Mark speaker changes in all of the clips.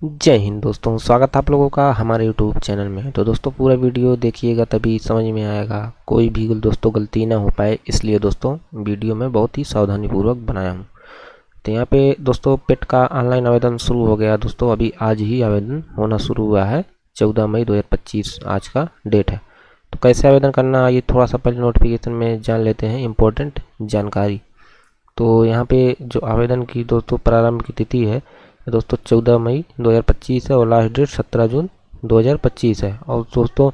Speaker 1: जय हिंद दोस्तों, स्वागत है आप लोगों का हमारे YouTube चैनल में। तो दोस्तों पूरा वीडियो देखिएगा तभी समझ में आएगा, कोई भी दोस्तों गलती ना हो पाए, इसलिए दोस्तों वीडियो में बहुत ही सावधानी पूर्वक बनाया हूँ। तो यहाँ पे दोस्तों पेट का ऑनलाइन आवेदन शुरू हो गया दोस्तों, अभी आज ही आवेदन होना शुरू हुआ है। 14 मई 2025 आज का डेट है। तो कैसे आवेदन करना ये थोड़ा सा पहले नोटिफिकेशन में जान लेते हैं इम्पोर्टेंट जानकारी। तो यहाँ पे जो आवेदन की दोस्तों प्रारंभ की तिथि है दोस्तों 14 मई 2025 है और लास्ट डेट 17 जून 2025 है। और दोस्तों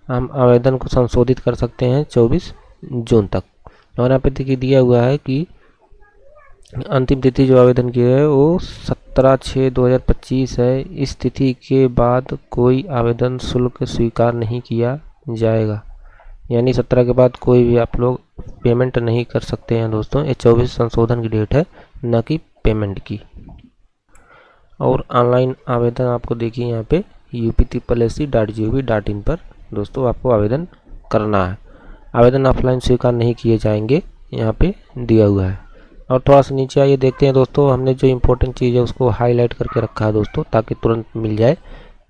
Speaker 1: हम आवेदन को संशोधित कर सकते हैं 24 जून तक। और यहाँ पे देखिए दिया हुआ है कि अंतिम तिथि जो आवेदन की है वो 17/6/2025 है। इस तिथि के बाद कोई आवेदन शुल्क स्वीकार नहीं किया जाएगा, यानी 17 के बाद कोई भी आप लोग पेमेंट नहीं कर सकते हैं दोस्तों। ये 24 संशोधन की डेट है, न कि पेमेंट की। और ऑनलाइन आवेदन आपको देखिए यहाँ पे upsc.gov.in पर दोस्तों आपको आवेदन करना है। आवेदन ऑफलाइन स्वीकार नहीं किए जाएंगे, यहाँ पे दिया हुआ है। और थोड़ा सा नीचे आइए देखते हैं दोस्तों, हमने जो इम्पोर्टेंट चीज़ है उसको हाईलाइट करके रखा है दोस्तों, ताकि तुरंत मिल जाए,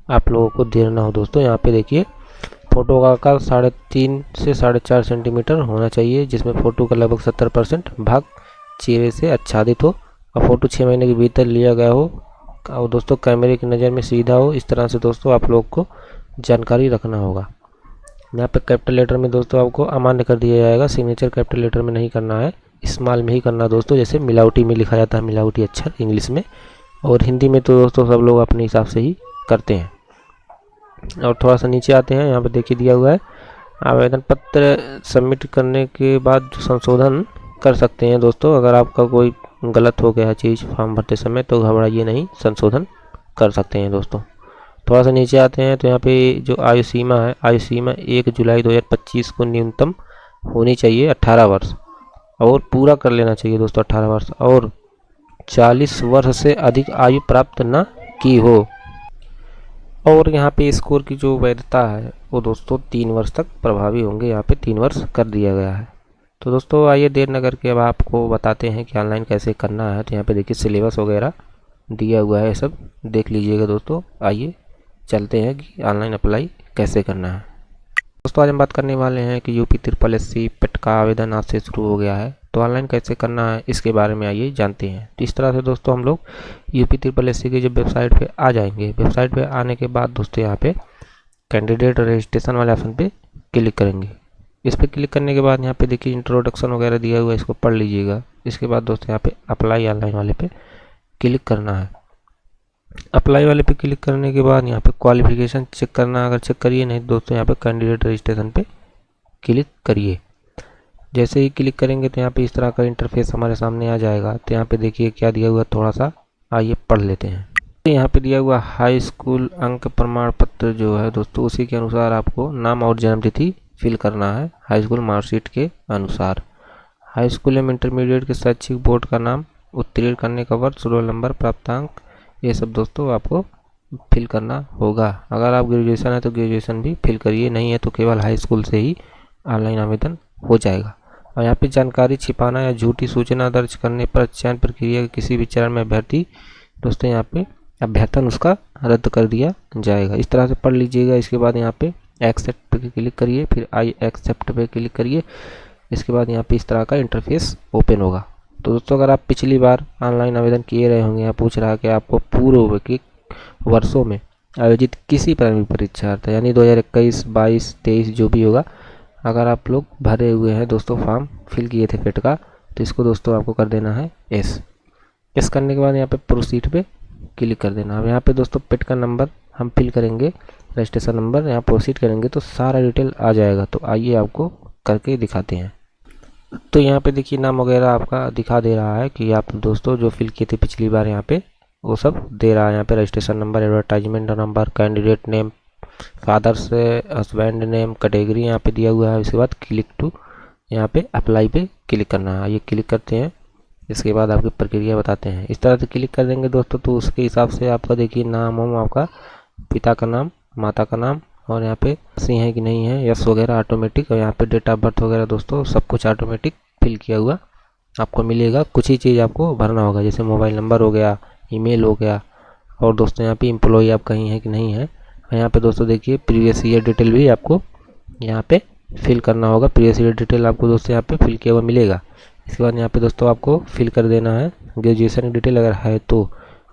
Speaker 1: आप लोगों को देर ना हो दोस्तों। यहाँ पे देखिए फ़ोटो का आकार 3.5 से 4.5 सेंटीमीटर होना चाहिए, जिसमें फ़ोटो का लगभग 70% भाग चेहरे से आच्छादित हो और फ़ोटो 6 महीने के भीतर लिया गया हो और दोस्तों कैमरे की नज़र में सीधा हो। इस तरह से दोस्तों आप लोग को जानकारी रखना होगा। यहाँ पे कैपिटल लेटर में दोस्तों आपको अमान्य कर दिया जाएगा, सिग्नेचर कैपिटल लेटर में नहीं करना है, स्मॉल में ही करना दोस्तों, जैसे मिलावटी में लिखा जाता है, मिलावटी अक्षर इंग्लिश में। और हिंदी में तो दोस्तों सब लोग अपने हिसाब से ही करते हैं। और थोड़ा सा नीचे आते हैं, यहाँ पे देखिए दिया हुआ है आवेदन पत्र सबमिट करने के बाद संशोधन कर सकते हैं दोस्तों। अगर आपका कोई गलत हो गया चीज़ फॉर्म भरते समय तो घबराइए नहीं, संशोधन कर सकते हैं दोस्तों। थोड़ा सा नीचे आते हैं तो यहाँ पे जो आयु सीमा है, आयु सीमा 1 जुलाई 2025 को न्यूनतम होनी चाहिए 18 वर्ष, और पूरा कर लेना चाहिए दोस्तों 18 वर्ष, और 40 वर्ष से अधिक आयु प्राप्त न की हो। और यहाँ पे स्कोर की जो वैधता है वो दोस्तों 3 वर्ष तक प्रभावी होंगे, यहाँ पे 3 वर्ष कर दिया गया है। तो दोस्तों आइए देर न करके अब आपको बताते हैं कि ऑनलाइन कैसे करना है। तो यहाँ पे देखिए सिलेबस वगैरह दिया हुआ है, सब देख लीजिएगा दोस्तों। आइए चलते हैं कि ऑनलाइन अप्लाई कैसे करना है। दोस्तों आज हम बात करने वाले हैं कि UPSSC पेट का आवेदन आज से शुरू हो गया है, तो ऑनलाइन कैसे करना है इसके बारे में आइए जानते हैं। तो इस तरह से दोस्तों हम लोग UPSSC की जो वेबसाइट पे आ जाएंगे। वेबसाइट पे आने के बाद दोस्तों यहाँ पे कैंडिडेट रजिस्ट्रेशन वाले ऑप्शन पे क्लिक करेंगे। इस पर क्लिक करने के बाद यहाँ पे देखिए इंट्रोडक्शन वगैरह दिया हुआ है, इसको पढ़ लीजिएगा। इसके बाद दोस्तों यहाँ पे अप्लाई ऑनलाइन वाले पे क्लिक करना है। अप्लाई वाले पे क्लिक करने के बाद यहाँ पे क्वालिफिकेशन चेक करना है, अगर चेक करिए, नहीं दोस्तों यहाँ पे कैंडिडेट रजिस्ट्रेशन पे क्लिक करिए। जैसे ही क्लिक करेंगे तो यहाँ पे इस तरह का इंटरफेस हमारे सामने आ जाएगा। तो यहाँ पे देखिए क्या दिया हुआ, थोड़ा सा आइए पढ़ लेते हैं। तो यहाँ पे दिया हुआ हाई स्कूल अंक प्रमाण पत्र जो है दोस्तों, उसी के अनुसार आपको नाम और जन्म तिथि फिल करना है हाई स्कूल मार्कशीट के अनुसार। हाई स्कूल एवं इंटरमीडिएट के शैक्षिक बोर्ड का नाम, उत्तीर्ण करने का वर्ष, रोल नंबर, प्राप्तांक, ये सब दोस्तों आपको फिल करना होगा। अगर आप ग्रेजुएशन है तो ग्रेजुएशन भी फिल करिए, नहीं है तो केवल हाई स्कूल से ही ऑनलाइन आवेदन हो जाएगा। और यहाँ पे जानकारी छिपाना या झूठी सूचना दर्ज करने पर चयन प्रक्रिया के किसी भी चरण में अभ्यर्थी दोस्तों यहाँ पे अभ्यर्थन उसका रद्द कर दिया जाएगा। इस तरह से पढ़ लीजिएगा। इसके बाद यहाँ पे एक्सेप्ट पे क्लिक करिए, फिर आई एक्सेप्ट पे क्लिक करिए। इसके बाद यहाँ पे इस तरह का इंटरफेस ओपन होगा। तो दोस्तों अगर आप पिछली बार ऑनलाइन आवेदन किए रहे होंगे, यहाँ पूछ रहा है कि आपको पूर्व के वर्षों में आयोजित किसी प्रारंभिक परीक्षा था, यानी 2021, 22, 23 जो भी होगा, अगर आप लोग भरे हुए हैं दोस्तों फॉर्म फिल किए थे पेट का, तो इसको दोस्तों आपको कर देना है एस करने के बाद यहाँ पे प्रोसीड पे क्लिक कर देना। अब यहाँ पे दोस्तों पेट का नंबर हम फिल करेंगे, रजिस्ट्रेशन नंबर, यहाँ प्रोसीड करेंगे तो सारा डिटेल आ जाएगा। तो आइए आपको करके दिखाते हैं। तो यहाँ पे देखिए नाम वगैरह आपका दिखा दे रहा है कि आप दोस्तों जो फिल किए थे पिछली बार, यहाँ पे वो सब दे रहा है। यहाँ पे registration number, advertisement number, candidate name, father से हस्बैंड नेम, कैटेगरी यहाँ पे दिया हुआ है। उसके बाद क्लिक टू, यहाँ पे अप्लाई पे क्लिक करना है। ये क्लिक करते हैं, इसके बाद आपकी प्रक्रिया बताते हैं। इस तरह से क्लिक कर देंगे दोस्तों तो उसके हिसाब से आपका देखिए नाम वाम, आपका पिता का नाम, माता का नाम, और यहाँ पे सी है कि नहीं है, यस वगैरह ऑटोमेटिक, और यहाँ पे डेट ऑफ बर्थ वगैरह दोस्तों सब कुछ ऑटोमेटिक फिल किया हुआ आपको मिलेगा। कुछ ही चीज़ आपको भरना होगा, जैसे मोबाइल नंबर हो गया, ईमेल हो गया, और दोस्तों यहाँ पे एम्प्लॉई आप कहीं है कि नहीं है। यहाँ पे दोस्तों देखिए प्रीवियस ईयर डिटेल भी आपको यहाँ पे फिल करना होगा। प्रीवियस ईयर डिटेल आपको दोस्तों यहाँ पे फिल किया हुआ मिलेगा। इसके बाद यहाँ पे दोस्तों आपको फिल कर देना है ग्रेजुएशन की डिटेल, अगर है तो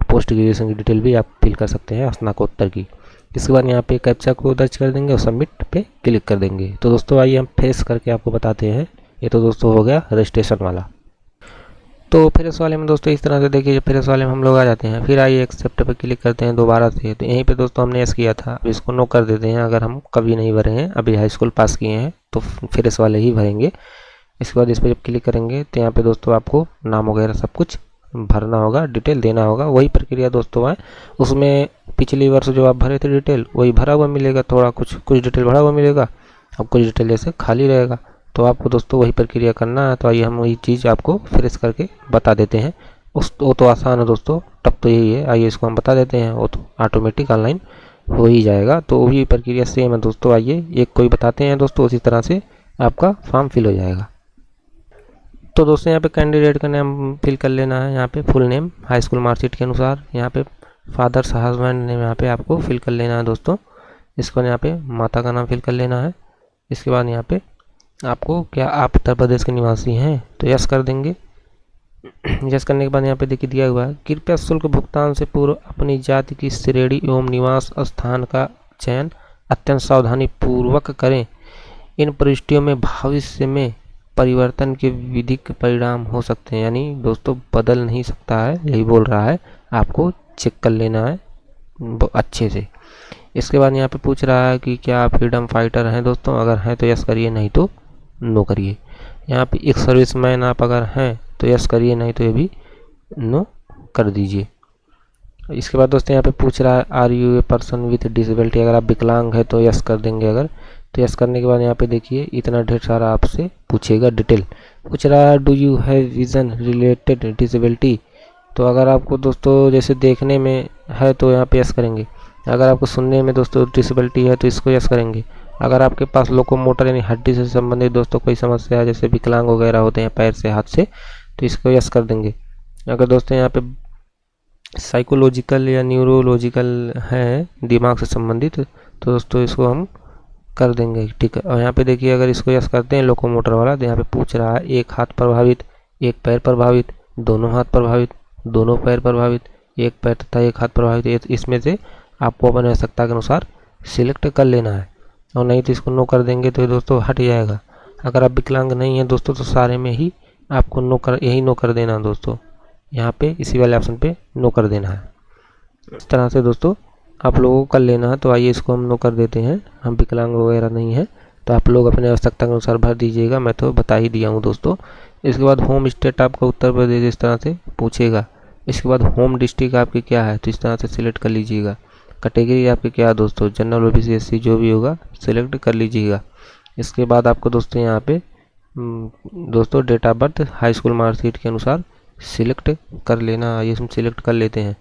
Speaker 1: पोस्ट ग्रेजुएशन की डिटेल भी आप फिल कर सकते हैं, स्नातकोत्तर की। इसके बाद यहाँ पे कैप्चा को दर्ज कर देंगे और सबमिट पे क्लिक कर देंगे। तो दोस्तों आइए हम फेस करके आपको बताते हैं। ये तो दोस्तों हो गया रजिस्ट्रेशन वाला। तो फ्रेश वाले में दोस्तों इस तरह से देखिए, फ्रेश वाले में हम लोग आ जाते हैं। फिर आइए एक्सेप्ट पे क्लिक करते हैं दोबारा से। तो यहीं पे दोस्तों हमने यस किया था, अब इसको नो कर देते हैं। अगर हम कभी नहीं भरे हैं, अभी हाई स्कूल पास किए हैं, तो फ्रेश वाले ही भरेंगे। इसके बाद इस पर जब क्लिक करेंगे तो यहाँ पे दोस्तों आपको नाम वगैरह सब कुछ भरना होगा, डिटेल देना होगा। वही प्रक्रिया दोस्तों है, उसमें पिछली वर्ष जो आप भरे थे डिटेल वही भरा हुआ मिलेगा, थोड़ा कुछ डिटेल भरा हुआ मिलेगा, अब कुछ डिटेल ऐसे खाली रहेगा। तो आपको दोस्तों वही प्रक्रिया करना है। तो आइए हम वही चीज़ आपको फ्रेश करके बता देते हैं। वो तो आसान है दोस्तों, टप तो यही है। आइए इसको हम बता देते हैं, वो तो ऑटोमेटिक ऑनलाइन हो ही जाएगा। तो वही प्रक्रिया सेम है दोस्तों। आइए एक कोई बताते हैं दोस्तों, उसी तरह से आपका फॉर्म फिल हो जाएगा। तो दोस्तों यहाँ पे कैंडिडेट का नाम फिल कर लेना है। यहाँ पे full name high school marksheet के अनुसार, यहाँ पे फादर्स हस्बैंड नेम यहाँ पे आपको फिल कर लेना है दोस्तों। इसको यहाँ पे माता का नाम फिल कर लेना है। इसके बाद यहाँ पे आपको क्या आप उत्तर प्रदेश के निवासी हैं तो यस कर देंगे। यस करने के बाद यहाँ पे देखिए दिया हुआ है, कृपया शुल्क भुगतान से पूर्व अपनी जाति की श्रेणी एवं निवास स्थान का चयन अत्यंत सावधानी पूर्वक करें। इन प्रविष्टियों में भविष्य में परिवर्तन के विधिक परिणाम हो सकते हैं, यानी दोस्तों बदल नहीं सकता है, यही बोल रहा है। आपको चेक कर लेना है अच्छे से। इसके बाद यहाँ पे पूछ रहा है कि क्या आप फ्रीडम फाइटर हैं दोस्तों, अगर हैं तो यस करिए, नहीं तो नो करिए। यहाँ पे एक सर्विसमैन आप अगर हैं तो यस करिए, नहीं तो ये भी नो कर दीजिए। इसके बाद दोस्तों यहाँ पे पूछ रहा है are you a person with disability, अगर आप विकलांग है तो यस कर देंगे। अगर तो यस करने के बाद यहाँ पे देखिए इतना ढेर सारा आपसे पूछेगा डिटेल। पूछ रहा है do you have vision related disability, तो अगर आपको दोस्तों जैसे देखने में है तो यहाँ पे यस करेंगे। अगर आपको सुनने में दोस्तों डिसेबिलिटी है तो इसको यस करेंगे। अगर आपके पास लोकोमोटर यानी हड्डी से संबंधित दोस्तों कोई समस्या है, जैसे विकलांग वगैरह होते हैं पैर से हाथ से, तो इसको यस कर देंगे। अगर दोस्तों यहाँ पे साइकोलॉजिकल या न्यूरोलॉजिकल है दिमाग से संबंधित, तो दोस्तों इसको हम कर देंगे, ठीक है। और यहाँ पे देखिए अगर इसको यस करते हैं लोकोमोटर वाला, तो यहाँ पे पूछ रहा है एक हाथ प्रभावित, एक पैर प्रभावित, दोनों हाथ प्रभावित, दोनों पैर प्रभावित, एक पैर तथा एक हाथ प्रभावित। इसमें से आपको अपनी आवश्यकता के अनुसार सिलेक्ट कर लेना है, और नहीं तो इसको नो कर देंगे तो दोस्तों हट जाएगा। अगर आप विकलांग नहीं हैं दोस्तों तो सारे में ही आपको नो कर देना दोस्तों। यहाँ पे इसी वाले ऑप्शन पे नो कर देना है। इस तरह से दोस्तों आप लोगों को कर लेना है। तो आइए इसको हम नो कर देते हैं, हम विकलांग वगैरह नहीं है, तो आप लोग अपने आवश्यकता के अनुसार भर दीजिएगा, मैं तो बता ही दिया हूँ दोस्तों। इसके बाद होम स्टेट आपका उत्तर प्रदेश इस तरह से पूछेगा। इसके बाद होम डिस्ट्रिक्ट आपकी क्या है तो इस तरह से सिलेक्ट कर लीजिएगा। कैटेगरी आपकी क्या है दोस्तों, जनरल ओबीसी एससी जो भी होगा सिलेक्ट कर लीजिएगा। इसके बाद आपको दोस्तों यहाँ पे दोस्तों date of birth high school marksheet के अनुसार सिलेक्ट कर लेना, ये हम सिलेक्ट कर लेते हैं।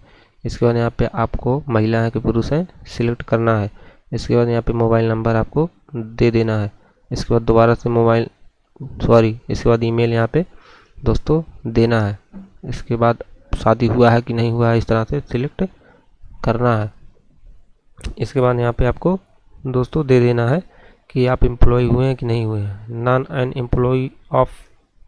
Speaker 1: इसके बाद यहाँ पे आपको महिला है कि पुरुष है सिलेक्ट करना है। इसके बाद यहाँ पे मोबाइल नंबर आपको दे देना है। इसके बाद दोबारा से इसके बाद ईमेल यहाँ पे दोस्तों देना है। इसके बाद शादी हुआ है कि नहीं हुआ है इस तरह से सिलेक्ट करना है। इसके बाद यहाँ पे आपको दोस्तों दे देना है कि आप एम्प्लॉय हुए हैं कि नहीं हुए हैं। Non an employ of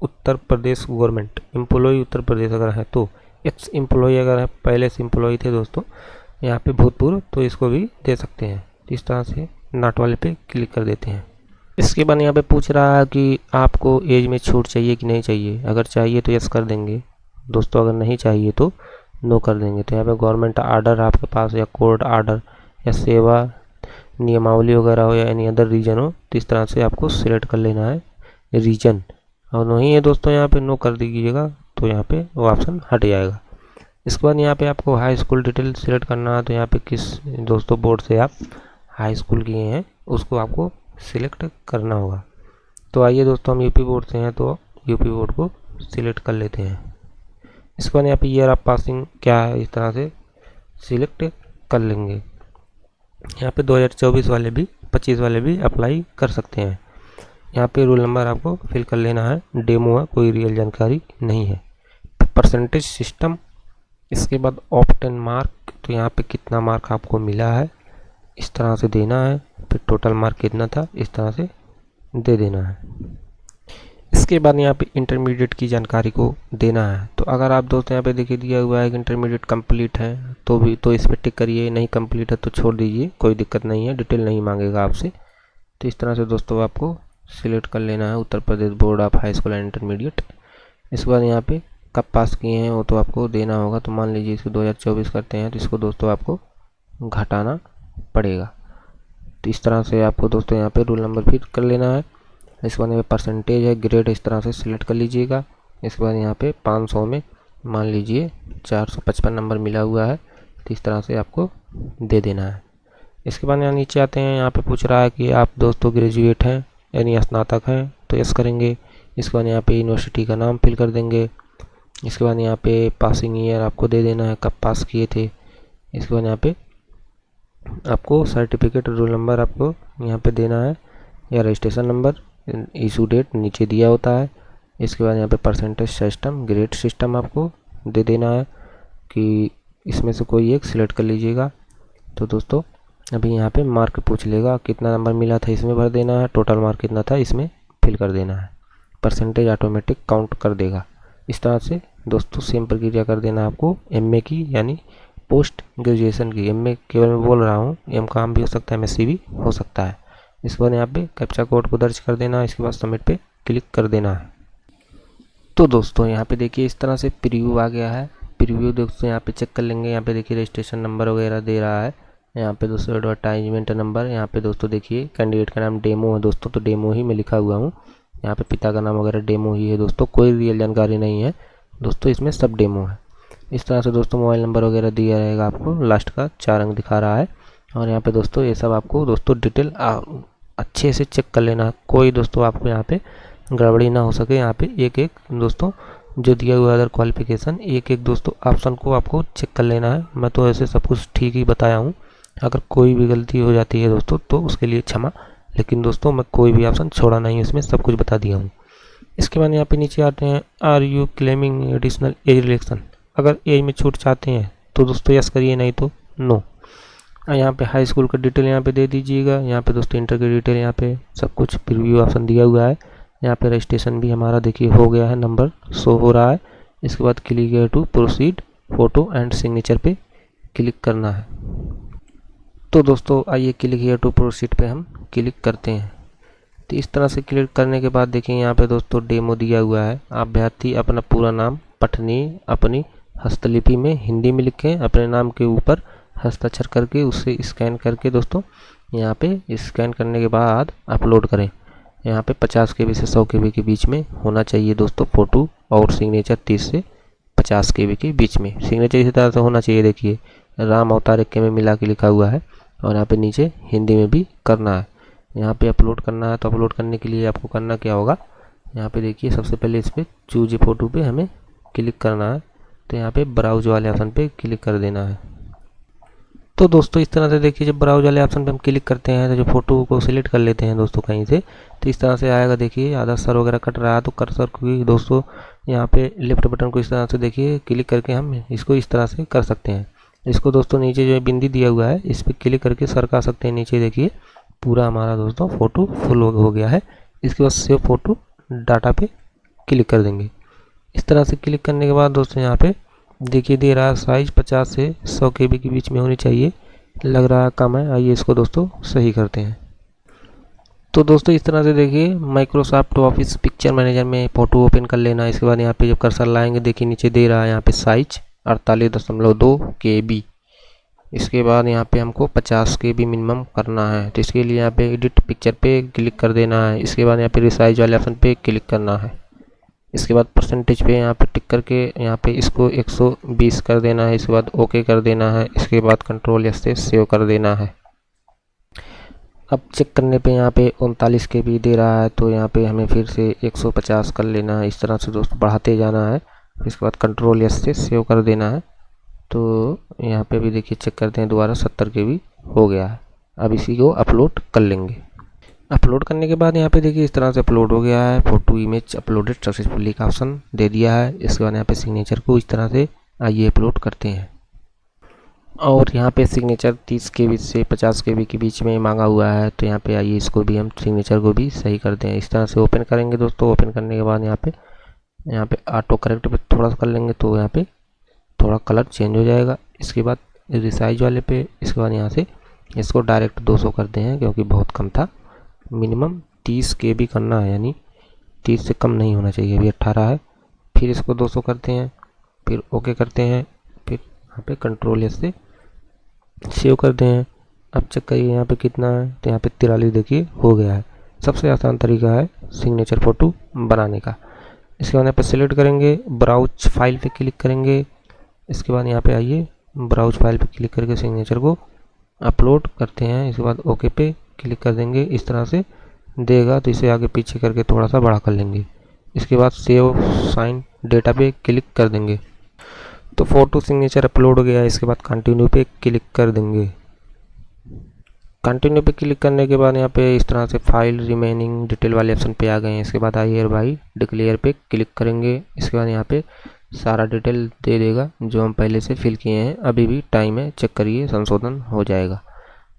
Speaker 1: Uttar Pradesh government, employ Uttar Pradesh अगर है तो, एक्स एम्प्लॉय अगर है पहले से एम्प्लॉय थे दोस्तों यहाँ पे भूतपूर्व, तो इसको भी दे सकते हैं। इस तरह से नॉट वाले पे क्लिक कर देते हैं। इसके बाद यहाँ पे पूछ रहा है कि आपको एज में छूट चाहिए कि नहीं चाहिए। अगर चाहिए तो यस कर देंगे दोस्तों, अगर नहीं चाहिए तो नो कर देंगे। तो यहाँ पे गवर्नमेंट आर्डर आपके पास या कोर्ट आर्डर या सेवा नियमावली वगैरह हो या एनी अदर रीजन हो, तो इस तरह से आपको सिलेक्ट कर लेना है रीजन। और नहीं है दोस्तों यहाँ पे नो कर दीजिएगा, तो यहाँ पे वो ऑप्शन हट जाएगा। इसके बाद यहाँ पे आपको हाई स्कूल डिटेल सिलेक्ट करना है। तो यहाँ पे किस दोस्तों बोर्ड से आप हाई स्कूल किए हैं उसको आपको सिलेक्ट करना होगा। तो आइए दोस्तों हम यूपी बोर्ड से हैं तो यूपी बोर्ड को सिलेक्ट कर लेते हैं। इसके बाद यहाँ पे ईयर ऑफ पासिंग क्या है इस तरह से सिलेक्ट कर लेंगे। यहाँ पे 2024 वाले भी 25 वाले भी अप्लाई कर सकते हैं। यहाँ पे रोल नंबर आपको फिल कर लेना है, डेमो है, कोई रियल जानकारी नहीं है। परसेंटेज सिस्टम, इसके बाद ऑप्टेन मार्क, तो दोस्तों यहाँ पे कितना मार्क आपको मिला है इस तरह से देना है, फिर टोटल मार्क कितना था इस तरह से दे देना है। इसके बाद यहाँ पे इंटरमीडिएट की जानकारी को देना है। तो अगर आप दोस्तों यहाँ पे देखिए दिया हुआ है कि इंटरमीडिएट कंप्लीट है तो इस पर टिक करिए, नहीं कंप्लीट है तो छोड़ दीजिए, कोई दिक्कत नहीं है, डिटेल नहीं मांगेगा आपसे। तो इस तरह से दोस्तों आपको सिलेक्ट कर लेना है Uttar Pradesh board of high school and intermediate. इसके बाद यहाँ पे कब पास किए हैं वो तो आपको देना होगा। तो मान लीजिए इसको 2024 करते हैं तो इसको दोस्तों आपको घटाना पड़ेगा। तो इस तरह से आपको दोस्तों यहाँ पे रोल नंबर फिर कर लेना है। इसके बाद यहाँ पे परसेंटेज है, ग्रेड इस तरह से सिलेक्ट कर लीजिएगा। इसके बाद यहाँ पे 500 में मान लीजिए 455 नंबर मिला हुआ है, तो इस तरह से आपको दे देना है। इसके बाद यहाँ नीचे आते हैं, यहाँ पे पूछ रहा है कि आप दोस्तों ग्रेजुएट हैं यानी स्नातक हैं तो यस करेंगे। इसके बाद यहाँ पे यूनिवर्सिटी का नाम फिल कर देंगे। इसके बाद यहाँ पे पासिंग ईयर आपको दे देना है, कब पास किए थे। इसके बाद यहाँ पे आपको सर्टिफिकेट रोल नंबर आपको यहाँ पे देना है या रजिस्ट्रेशन नंबर, इशू डेट नीचे दिया होता है। इसके बाद यहाँ पे परसेंटेज सिस्टम, ग्रेड सिस्टम आपको दे देना है कि इसमें से कोई एक सिलेक्ट कर लीजिएगा। तो दोस्तों अभी यहाँ पे मार्क पूछ लेगा, कितना नंबर मिला था इसमें भर देना है, टोटल मार्क कितना था इसमें फिल कर देना है। परसेंटेज ऑटोमेटिक काउंट कर देगा। इस तरह से दोस्तों सेम प्रक्रिया कर देना आपको एमए की यानी पोस्ट ग्रेजुएशन की। एमए केवल मैं बोल रहा हूँ, एम काम भी हो सकता है, एमएससी भी हो सकता है। इसके बाद यहाँ पे कैप्चा कोड को दर्ज कर देना है। इसके बाद सबमिट पे क्लिक कर देना है। तो दोस्तों यहाँ पे देखिए इस तरह से प्रीव्यू आ गया है। प्रीव्यू दोस्तों यहाँ पे चेक कर लेंगे। यहाँ पे देखिए रजिस्ट्रेशन नंबर वगैरह दे रहा है। यहाँ पे दोस्तों एडवर्टाइजमेंट नंबर, यहाँ पे दोस्तों देखिए कैंडिडेट का नाम डेमो है दोस्तों, तो डेमो ही मैं लिखा हुआ हूँ। यहाँ पे पिता का नाम वगैरह डेमो ही है दोस्तों, कोई रियल जानकारी नहीं है दोस्तों, इसमें सब डेमो है। इस तरह से दोस्तों मोबाइल नंबर वगैरह दिया रहेगा आपको, लास्ट का 4 अंक दिखा रहा है। और यहाँ पे दोस्तों ये सब आपको दोस्तों डिटेल अच्छे से चेक कर लेना, कोई दोस्तों आपको यहाँ पे गड़बड़ी ना हो सके। यहाँ पे एक एक दोस्तों जो दिया हुआ अदर क्वालिफिकेशन, एक एक दोस्तों ऑप्शन को आपको चेक कर लेना है। मैं तो ऐसे सब कुछ ठीक ही बताया हूँ, अगर कोई भी गलती हो जाती है दोस्तों तो उसके लिए क्षमा, लेकिन दोस्तों मैं कोई भी ऑप्शन छोड़ा नहीं, इसमें सब कुछ बता दिया हूँ। इसके बाद यहाँ पे नीचे आते हैं, are you claiming additional age relaxation, अगर एज में छूट चाहते हैं तो दोस्तों यस करिए, नहीं तो नो। यहाँ पे हाई स्कूल का डिटेल यहाँ पे दे दीजिएगा। यहाँ पे दोस्तों इंटर की डिटेल, यहाँ पे सब कुछ प्रीव्यू ऑप्शन दिया हुआ है। यहाँ पे रजिस्ट्रेशन भी हमारा देखिए हो गया है, नंबर शो हो रहा है। इसके बाद click here to proceed, photo and signature पे क्लिक करना है। तो दोस्तों आइए क्लिक हियर टू प्रोसीड पे हम क्लिक करते हैं। तो इस तरह से क्लिक करने के बाद देखिए यहाँ पे दोस्तों डेमो दिया हुआ है। अभ्यर्थी अपना पूरा नाम पठनीय अपनी हस्तलिपि में हिंदी में लिखें, अपने नाम के ऊपर हस्ताक्षर करके उसे स्कैन करके दोस्तों यहाँ पे स्कैन करने के बाद अपलोड करें। यहाँ पे 50 KB से 100 KB के बीच में होना चाहिए दोस्तों फोटो, और सिग्नेचर 30 से 50 KB के बीच में। सिग्नेचर इसी तरह से होना चाहिए, देखिए राम अवतार के में मिला के लिखा हुआ है, और यहाँ पे नीचे हिंदी में भी करना है। यहाँ पे अपलोड करना है, तो अपलोड करने के लिए आपको करना क्या होगा, यहाँ पे देखिए सबसे पहले इस पर चूज फोटो पे हमें क्लिक करना है। तो यहाँ पे ब्राउज वाले ऑप्शन पे क्लिक कर देना है। तो दोस्तों इस तरह से देखिए जब ब्राउज वाले ऑप्शन पे हम क्लिक करते हैं तो जो फोटो को सिलेक्ट कर लेते हैं दोस्तों कहीं से, तो इस तरह से आएगा। देखिए आधा सर वगैरह कट रहा है तो कर्सर को दोस्तों यहाँ पे लेफ्ट बटन को इस तरह से देखिए क्लिक करके हम इसको इस तरह से कर सकते हैं। इसको दोस्तों नीचे जो बिंदी दिया हुआ है इस पर क्लिक करके सरका सकते हैं नीचे। देखिए पूरा हमारा दोस्तों फोटो फुल हो गया है। इसके बाद सेव फोटो डाटा पे क्लिक कर देंगे। इस तरह से क्लिक करने के बाद दोस्तों यहाँ पे देखिए दे रहा है साइज 50 से 100 KB के बीच में होनी चाहिए, लग रहा है कम है। आइए इसको दोस्तों सही करते हैं। तो दोस्तों इस तरह से देखिए माइक्रोसॉफ्ट ऑफिस पिक्चर मैनेजर में फ़ोटो ओपन कर लेना। इसके बाद यहाँ पे जब कर्सर लाएंगे देखिए नीचे दे रहा है यहाँ पे साइज 48.2 KB। इसके बाद यहाँ पे हमको 50 KB मिनिमम करना है, तो इसके लिए यहाँ पे एडिट पिक्चर पे क्लिक कर देना है। इसके बाद यहाँ पे रिसाइज वाले ऑप्शन पे क्लिक करना है। इसके बाद परसेंटेज पे यहाँ पे टिक करके यहाँ पे इसको 120 कर देना है। इसके बाद ओके कर देना है। इसके बाद कंट्रोल एस से सेव कर देना है। अब चेक करने पे यहाँ पे 39 KB दे रहा है, तो यहाँ पे हमें फिर से 150 कर लेना है। इस तरह से दोस्तों बढ़ाते जाना है। इसके बाद कंट्रोल एस से सेव कर देना है। तो यहाँ पे भी देखिए चेक करते हैं दोबारा 70 KB हो गया है। अब इसी को अपलोड कर लेंगे। अपलोड करने के बाद यहाँ पे देखिए इस तरह से अपलोड हो गया है। फोटो इमेज अपलोडेड सक्सेसफुली का ऑप्शन दे दिया है। इसके बाद यहाँ पे सिग्नेचर को इस तरह से आइए अपलोड करते हैं। और यहाँ पे सिग्नेचर 30 KB से 50 KB के बीच में मांगा हुआ है, तो यहाँ पे आइए इसको भी हम सिग्नेचर को भी सही कर दें। इस तरह से ओपन करेंगे दोस्तों। ओपन करने के बाद यहाँ पे ऑटो करेक्ट पे थोड़ा सा कर लेंगे तो यहाँ पे थोड़ा कलर चेंज हो जाएगा। इसके बाद रिसाइज वाले पे, इसके बाद यहाँ से इसको डायरेक्ट 200 करते हैं क्योंकि बहुत कम था। मिनिमम 30 KB करना है, यानी 30 से कम नहीं होना चाहिए। अभी 18 है। फिर इसको 200 करते हैं, फिर ओके करते हैं, फिर यहाँ पे कंट्रोल एस से सेव करते हैं। अब चेक करिए यहाँ पे कितना है, तो यहाँ पे 43 देखिए हो गया है। सबसे आसान तरीका है सिग्नेचर फ़ोटो बनाने का। इसके बाद यहाँ पे सिलेक्ट करेंगे, ब्राउज फाइल पे क्लिक करेंगे। इसके बाद यहाँ पे आइए, ब्राउज फाइल पे क्लिक करके सिग्नेचर को अपलोड करते हैं। इसके बाद ओके पे क्लिक कर देंगे। इस तरह से देगा, तो इसे आगे पीछे करके थोड़ा सा बड़ा कर लेंगे। इसके बाद सेव साइन डेटा पे क्लिक कर देंगे, तो फ़ोटो सिग्नेचर अपलोड हो गया है। इसके बाद कंटिन्यू पे क्लिक कर देंगे। कंटिन्यू पे क्लिक करने के बाद यहाँ पे इस तरह से फाइल रिमेनिंग डिटेल वाले ऑप्शन पे आ गए हैं। इसके बाद आइए भाई डिक्लेयर पे क्लिक करेंगे। इसके बाद यहाँ पे सारा डिटेल दे देगा जो हम पहले से फिल किए हैं। अभी भी टाइम है, चेक करिए, संशोधन हो जाएगा।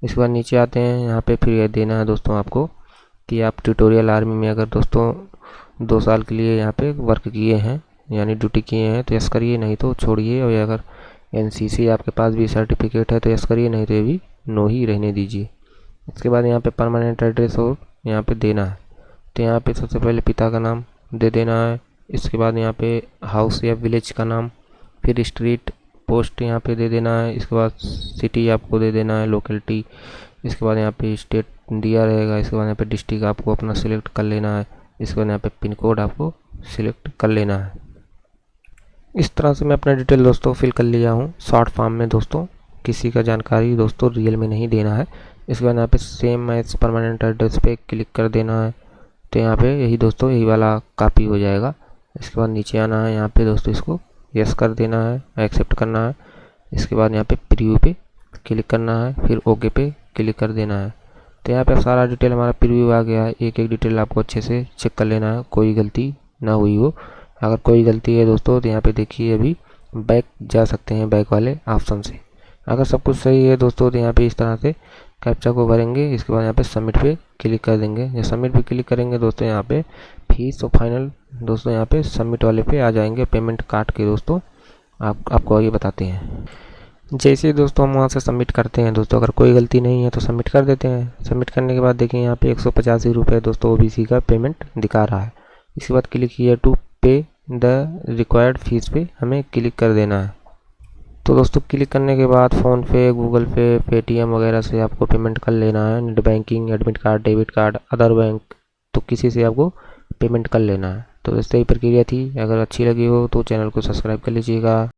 Speaker 1: इसके बाद नीचे आते हैं, यहाँ पे फिर यह देना है दोस्तों आपको कि आप ट्यूटोरियल आर्मी में अगर दोस्तों 2 साल के लिए यहाँ पे वर्क किए हैं, यानी ड्यूटी किए हैं, तो यस करिए, नहीं तो छोड़िए। और अगर NCC आपके पास भी सर्टिफिकेट है तो यस करिए, नहीं तो ये भी नो ही रहने दीजिए। इसके बाद यहाँ पे परमानेंट एड्रेस और यहाँ पे देना है, तो यहाँ पे सबसे पहले पिता का नाम दे देना है। इसके बाद यहाँ पे हाउस या विलेज का नाम, फिर स्ट्रीट पोस्ट यहाँ पे दे देना है। इसके बाद सिटी आपको दे देना है, लोकेलिटी। इसके बाद यहाँ पे स्टेट दिया रहेगा। इसके बाद यहाँ पे डिस्ट्रिक्ट आपको अपना सिलेक्ट कर लेना है। इसके बाद यहाँ पे पिन कोड आपको सिलेक्ट कर लेना है। इस तरह से मैं अपना डिटेल दोस्तों फिल कर लिया हूँ शॉर्ट फॉर्म में दोस्तों। किसी का जानकारी दोस्तों रियल में नहीं देना है। इसके बाद यहाँ पे सेम एज परमानेंट एड्रेस पे क्लिक कर देना है, तो यहाँ पे यही दोस्तों यही वाला कॉपी हो जाएगा। इसके बाद नीचे आना है, यहाँ पे दोस्तों इसको यस कर देना है, एक्सेप्ट करना है। इसके बाद यहाँ पे प्रीव्यू पे क्लिक करना है, फिर ओके पे क्लिक कर देना है। तो यहाँ पे सारा डिटेल हमारा प्रीव्यू आ गया है। एक एक डिटेल आपको अच्छे से चेक कर लेना है, कोई गलती ना हुई हो। अगर कोई गलती है दोस्तों तो यहाँ पे देखिए अभी बैक जा सकते हैं, बैक वाले ऑप्शन से। अगर सब कुछ सही है दोस्तों तो यहाँ पे इस तरह से कैप्चा को भरेंगे। इसके बाद यहाँ पे सबमिट पे क्लिक कर देंगे। जब सबमिट पे क्लिक करेंगे दोस्तों यहाँ पे फीस और फाइनल दोस्तों यहाँ पे सबमिट वाले पे आ जाएंगे। पेमेंट काट के दोस्तों आपको आगे बताते हैं। जैसे ही दोस्तों हम वहाँ से सबमिट करते हैं दोस्तों, अगर कोई गलती नहीं है तो सबमिट कर देते हैं। सबमिट करने के बाद देखिए यहाँ पे 185 रुपये दोस्तों OBC का पेमेंट दिखा रहा है। इसके बाद क्लिक किया टू पे द रिक्वायर्ड फीस पे हमें क्लिक कर देना है। तो दोस्तों क्लिक करने के बाद फ़ोन पे, गूगल पे, पेटीएम वगैरह से आपको पेमेंट कर लेना है। Net banking, admit card, debit card, other bank, तो किसी से आपको पेमेंट कर लेना है। तो दोस्तों यही प्रक्रिया थी। अगर अच्छी लगी हो तो चैनल को सब्सक्राइब कर लीजिएगा।